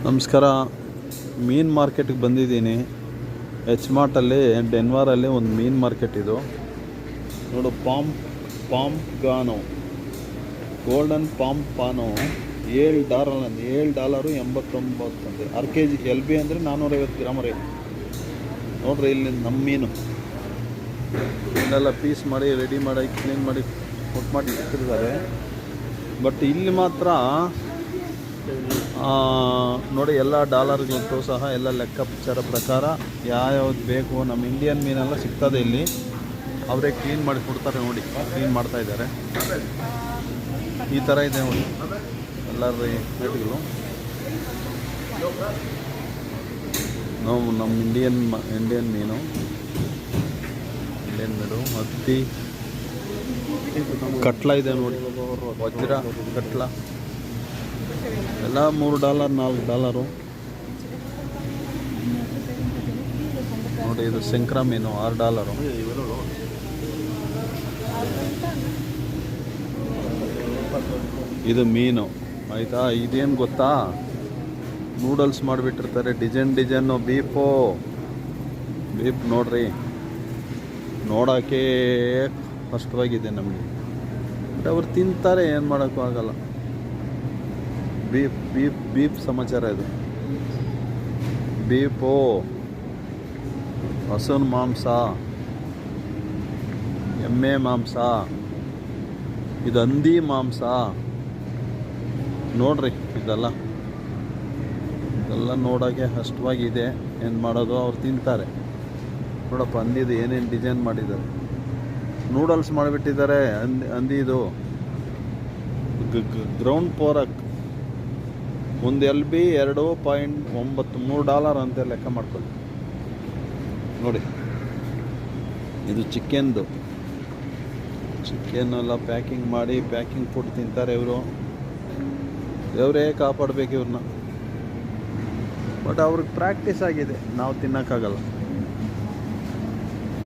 ನಮಸ್ಕಾರ. ಮೀನು ಮಾರ್ಕೆಟ್ಗೆ ಬಂದಿದ್ದೀನಿ. ಎಚ್ ಮಾರ್ಟಲ್ಲಿ ಡೆನ್ವರಲ್ಲಿ ಒಂದು ಮೀನು ಮಾರ್ಕೆಟ್ ಇದು ನೋಡು. ಪಾಂಪ್ಗಾನೋ ಗೋಲ್ಡನ್ ಪಾಂಪಾನೋ $7.89 ಅಂತೆ. 6 kg LB ಅಂದರೆ 450 ಗ್ರಾಮ್ ರೀ. ನೋಡ್ರಿ ಇಲ್ಲಿ ನಮ್ಮ ಮೀನು ಇಲ್ಲೆಲ್ಲ ಪೀಸ್ ಮಾಡಿ ರೆಡಿ ಮಾಡಿ ಕ್ಲೀನ್ ಮಾಡಿ ಕೊಟ್ಟು ಮಾಡಿ ಇಟ್ಟಿರ್ತಾರೆ. ಬಟ್ ಇಲ್ಲಿ ಮಾತ್ರ ನೋಡಿ ಎಲ್ಲ ಡಾಲರ್ಗಳಂತೂ ಸಹ ಎಲ್ಲ ಲೆಕ್ಕಾಚಾರ ಪ್ರಕಾರ ಯಾವ್ಯಾವ್ದು ಬೇಕು ನಮ್ಮ ಇಂಡಿಯನ್ ಮೀನೆಲ್ಲ ಸಿಗ್ತದೆ ಇಲ್ಲಿ. ಅವರೇ ಕ್ಲೀನ್ ಮಾಡಿ ಕೊಡ್ತಾರೆ. ನೋಡಿ ಕ್ಲೀನ್ ಮಾಡ್ತಾ ಇದ್ದಾರೆ. ಈ ಥರ ಇದೆ ನೋಡಿ ಎಲ್ಲ ರೇಟ್ಗಳು. ನಾವು ನಮ್ಮ ಇಂಡಿಯನ್ ಮೀನು ಹತ್ತಿ ಕಟ್ಲ ಇದೆ ನೋಡಿ. ವಜ್ರ ಕಟ್ಲ ಎಲ್ಲ $3 $4 ನೋಡಿ. ಇದು ಶಂಕರ ಮೀನು $6. ಇದು ಮೀನು ಆಯಿತಾ. ಇದೇನು ಗೊತ್ತಾ, ನೂಡಲ್ಸ್ ಮಾಡಿಬಿಟ್ಟಿರ್ತಾರೆ ಡಿಸೈನು. ಬೀಪ್ ನೋಡ್ರಿ, ನೋಡೋಕ್ಕೆ ಕಷ್ಟವಾಗಿದೆ ನಮಗೆ. ಬಟ್ ಅವ್ರು ತಿಂತಾರೆ, ಏನು ಮಾಡೋಕ್ಕೂ ಆಗಲ್ಲ. ಬೀಫ್ ಸಮಾಚಾರ ಇದು. ಬೀಫು ಹಸುನ ಮಾಂಸ, ಎಮ್ಮೆ ಮಾಂಸ, ಇದು ಹಂದಿ ಮಾಂಸ ನೋಡ್ರಿ. ಇದೆಲ್ಲ ನೋಡೋಕ್ಕೆ ಕಷ್ಟವಾಗಿದೆ. ಏನು ಮಾಡೋದು, ಅವ್ರು ತಿಂತಾರೆ. ನೋಡಪ್ಪ ಹಂದಿದು ಏನೇನು ಡಿಸೈನ್ ಮಾಡಿದ್ದಾರೆ. ನೂಡಲ್ಸ್ ಮಾಡಿಬಿಟ್ಟಿದ್ದಾರೆ ಹಂದಿದು. ಗ್ರೌಂಡ್ ಪೋರಕ್ ಒಂದು LB $2.93 ಅಂತ ಲೆಕ್ಕ ಮಾಡ್ಕೊಳ್ಳಿ ನೋಡಿ. ಇದು ಚಿಕನ್ದು. ಚಿಕನ್ನೆಲ್ಲ ಪ್ಯಾಕಿಂಗ್ ಮಾಡಿ ಪ್ಯಾಕಿಂಗ್ ಫುಡ್ ತಿಂತಾರೆ ಇವರು. ದೇವರೇ ಕಾಪಾಡಬೇಕು ಇವ್ರನ್ನ. ಬಟ್ ಅವ್ರಿಗೆ ಪ್ರಾಕ್ಟೀಸ್ ಆಗಿದೆ, ನಾವು ತಿನ್ನೋಕ್ಕಾಗಲ್ಲ.